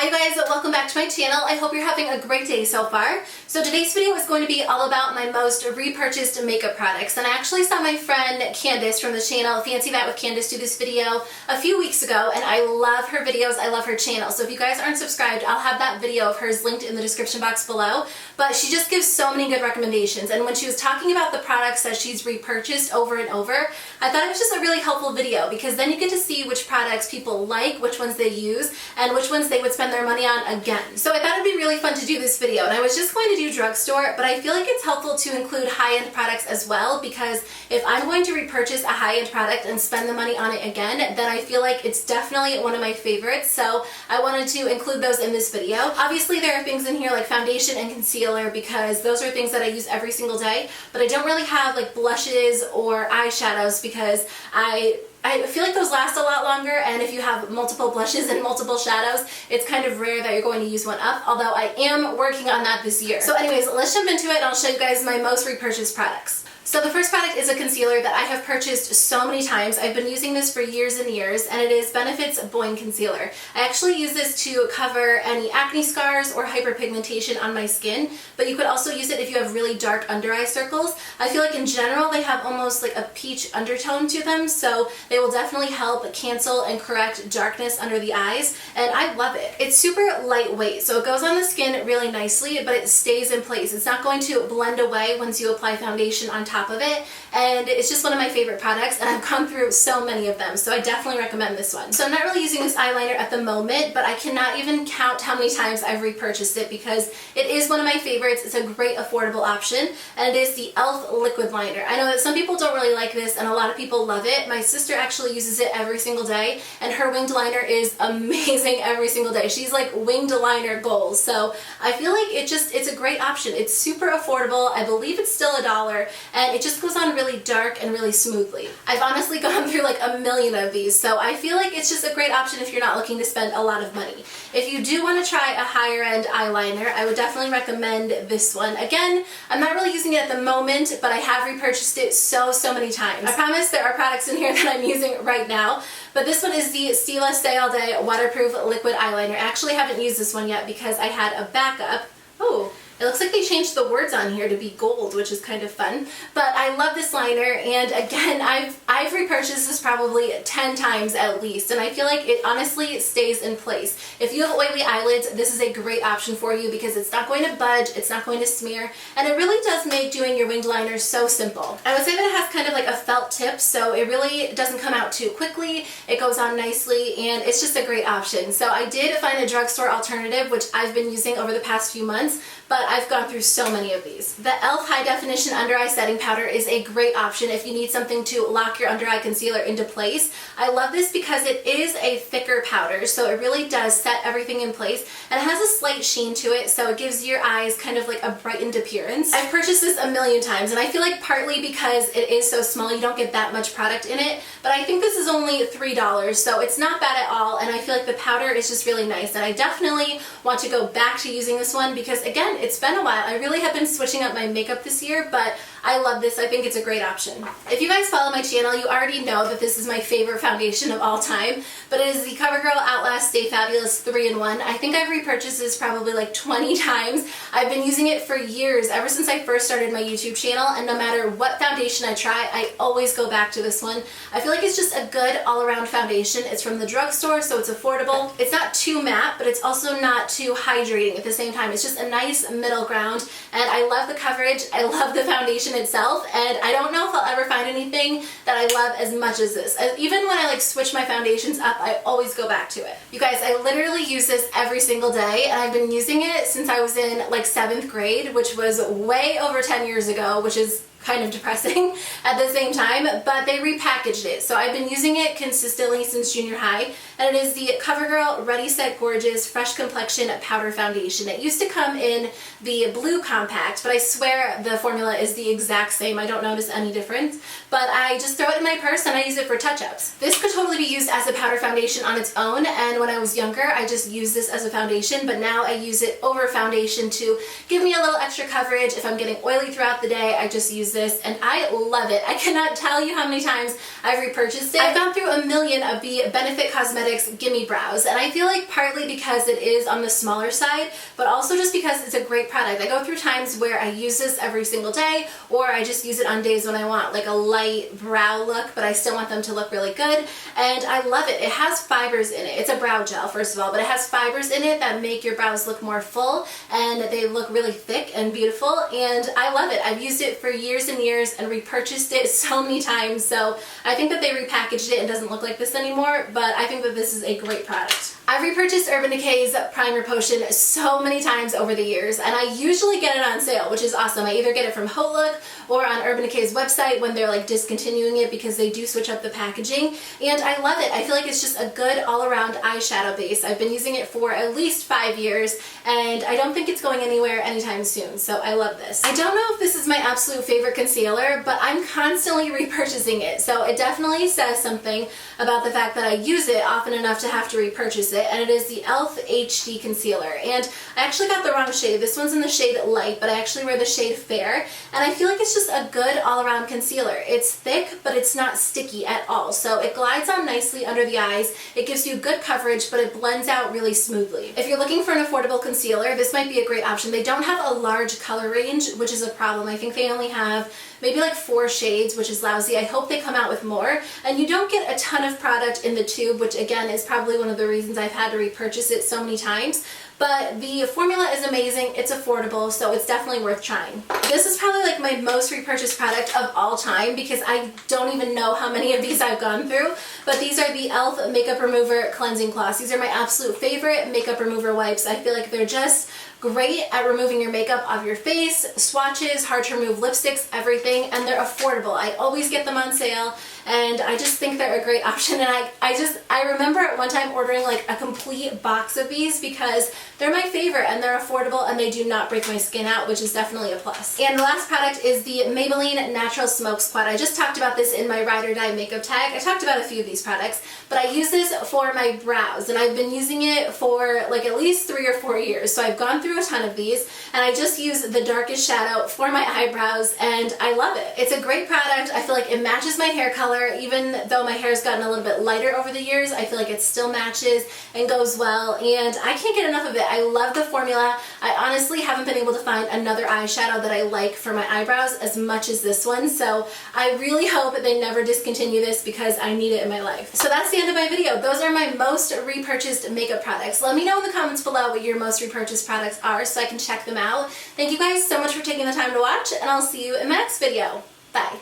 Hi guys, welcome back to my channel. I hope you're having a great day so far. So today's video is going to be all about my most repurchased makeup products. And I actually saw my friend Candace from the channel Fancy That with Candace do this video a few weeks ago, and I love her videos, I love her channel. So if you guys aren't subscribed, I'll have that video of hers linked in the description box below. But she just gives so many good recommendations, and when she was talking about the products that she's repurchased over and over, I thought it was just a really helpful video because then you get to see which products people like, which ones they use, and which ones they would spend their money on again. So I thought it'd be really fun to do this video, and I was just going to do drugstore, but I feel like it's helpful to include high-end products as well, because if I'm going to repurchase a high-end product and spend the money on it again, then I feel like it's definitely one of my favorites, so I wanted to include those in this video. Obviously there are things in here like foundation and concealer because those are things that I use every single day, but I don't really have like blushes or eyeshadows because I feel like those last a lot longer, and if you have multiple blushes and multiple shadows, it's kind of rare that you're going to use one up, although I am working on that this year. So anyways, let's jump into it and I'll show you guys my most repurchased products. So the first product is a concealer that I have purchased so many times. I've been using this for years and years, and it is Benefit's Boi-ing concealer. I actually use this to cover any acne scars or hyperpigmentation on my skin, but you could also use it if you have really dark under eye circles. I feel like in general they have almost like a peach undertone to them, so they will definitely help cancel and correct darkness under the eyes, and I love it. It's super lightweight, so it goes on the skin really nicely, but it stays in place. It's not going to blend away once you apply foundation on top of it, and it's just one of my favorite products, and I've gone through so many of them, so I definitely recommend this one. So I'm not really using this eyeliner at the moment, but I cannot even count how many times I've repurchased it because it is one of my favorites. It's a great affordable option, and it is the E.L.F. liquid liner. I know that some people don't really like this and a lot of people love it. My sister actually uses it every single day, and her winged liner is amazing every single day. She's like winged liner goals, so I feel like it's a great option. It's super affordable. I believe it's still $1, and it just goes on really dark and really smoothly. I've honestly gone through like a million of these, so I feel like it's just a great option if you're not looking to spend a lot of money. If you do want to try a higher end eyeliner, I would definitely recommend this one. Again, I'm not really using it at the moment, but I have repurchased it so many times. I promise there are products in here that I'm using right now, but this one is the Stila Stay All Day Waterproof Liquid Eyeliner. I actually haven't used this one yet because I had a backup. Oh, it looks like they changed the words on here to be gold, which is kind of fun. But I love this liner, and again, I've repurchased this probably 10 times at least, and I feel like it honestly stays in place. If you have oily eyelids, this is a great option for you because it's not going to budge, it's not going to smear, and it really does make doing your winged liner so simple. I would say that it has kind of like a felt tip, so it really doesn't come out too quickly, it goes on nicely, and it's just a great option. So I did find a drugstore alternative, which I've been using over the past few months, but I've gone through so many of these. The E.L.F. High Definition Under Eye Setting Powder is a great option if you need something to lock your under eye concealer into place. I love this because it is a thicker powder, so it really does set everything in place, and it has a slight sheen to it, so it gives your eyes kind of like a brightened appearance. I've purchased this a million times, and I feel like partly because it is so small, you don't get that much product in it, but I think this is only $3, so it's not bad at all, and I feel like the powder is just really nice, and I definitely want to go back to using this one because, again, it's been a while. I really have been switching up my makeup this year, but I love this. I think it's a great option. If you guys follow my channel, you already know that this is my favorite foundation of all time, but it is the CoverGirl Outlast Stay Fabulous 3-in-1. I think I've repurchased this probably like 20 times. I've been using it for years, ever since I first started my YouTube channel, and no matter what foundation I try, I always go back to this one. I feel like it's just a good all-around foundation. It's from the drugstore, so it's affordable. It's not too matte, but it's also not too hydrating at the same time. It's just a nice middle ground, and I love the coverage. I love the foundation itself, and I don't know if I'll ever find anything that I love as much as this. Even when I like switch my foundations up, I always go back to it. You guys, I literally use this every single day, and I've been using it since I was in like 7th grade, which was way over 10 years ago, which is kind of depressing at the same time, but they repackaged it. So I've been using it consistently since junior high, and it is the CoverGirl Ready Set Gorgeous Fresh Complexion Powder Foundation. It used to come in the blue compact, but I swear the formula is the exact same. I don't notice any difference, but I just throw it in my purse and I use it for touch-ups. This could totally be used as a powder foundation on its own, and when I was younger, I just used this as a foundation, but now I use it over foundation to give me a little extra coverage. If I'm getting oily throughout the day, I just use this, and I love it. I cannot tell you how many times I've repurchased it. I've gone through a million of the Benefit Cosmetics Cosmetics Gimme Brows, and I feel like partly because it is on the smaller side, but also just because it's a great product. I go through times where I use this every single day, or I just use it on days when I want like a light brow look, but I still want them to look really good, and I love it. It has fibers in it. It's a brow gel, first of all, but it has fibers in it that make your brows look more full, and they look really thick and beautiful, and I love it. I've used it for years and years and repurchased it so many times, so I think that they repackaged it and doesn't look like this anymore, but I think that this is a great product. I've repurchased Urban Decay's primer potion so many times over the years, and I usually get it on sale, which is awesome. I either get it from HauteLook or on Urban Decay's website when they're like discontinuing it because they do switch up the packaging, and I love it. I feel like it's just a good all-around eyeshadow base. I've been using it for at least 5 years, and I don't think it's going anywhere anytime soon, so I love this. I don't know if this is my absolute favorite concealer, but I'm constantly repurchasing it, so it definitely says something about the fact that I use it often enough to have to repurchase it, and it is the E.L.F. HD Concealer, and I actually got the wrong shade. This one's in the shade Light, but I actually wear the shade Fair, and I feel like it's just a good all-around concealer. It's thick, but it's not sticky at all, so it glides on nicely under the eyes. It gives you good coverage, but it blends out really smoothly. If you're looking for an affordable concealer, this might be a great option. They don't have a large color range, which is a problem. I think they only have maybe like 4 shades, which is lousy. I hope they come out with more, and you don't get a ton of product in the tube, which again is probably one of the reasons I've had to repurchase it so many times. But the formula is amazing, it's affordable, so it's definitely worth trying. This is probably like my most repurchased product of all time because I don't even know how many of these I've gone through, but these are the E.L.F. Makeup Remover Cleansing Cloths. These are my absolute favorite makeup remover wipes. I feel like they're just great at removing your makeup off your face, swatches, hard to remove lipsticks, everything, and they're affordable. I always get them on sale, and I just think they're a great option, and I remember at one time ordering like a complete box of these because they're my favorite and they're affordable and they do not break my skin out, which is definitely a plus. And the last product is the Maybelline Natural Smoke Squad. I just talked about this in my Ride or Die makeup tag. I talked about a few of these products, but I use this for my brows, and I've been using it for like at least 3 or 4 years, so I've gone through a ton of these, and I just use the darkest shadow for my eyebrows, and I love it. It's a great product. I feel like it matches my hair color. Even though my hair's gotten a little bit lighter over the years, I feel like it still matches and goes well, and I can't get enough of it. I love the formula. I honestly haven't been able to find another eyeshadow that I like for my eyebrows as much as this one, so I really hope they never discontinue this because I need it in my life. So that's the end of my video. Those are my most repurchased makeup products. Let me know in the comments below what your most repurchased products are so I can check them out. Thank you guys so much for taking the time to watch, and I'll see you in my next video. Bye.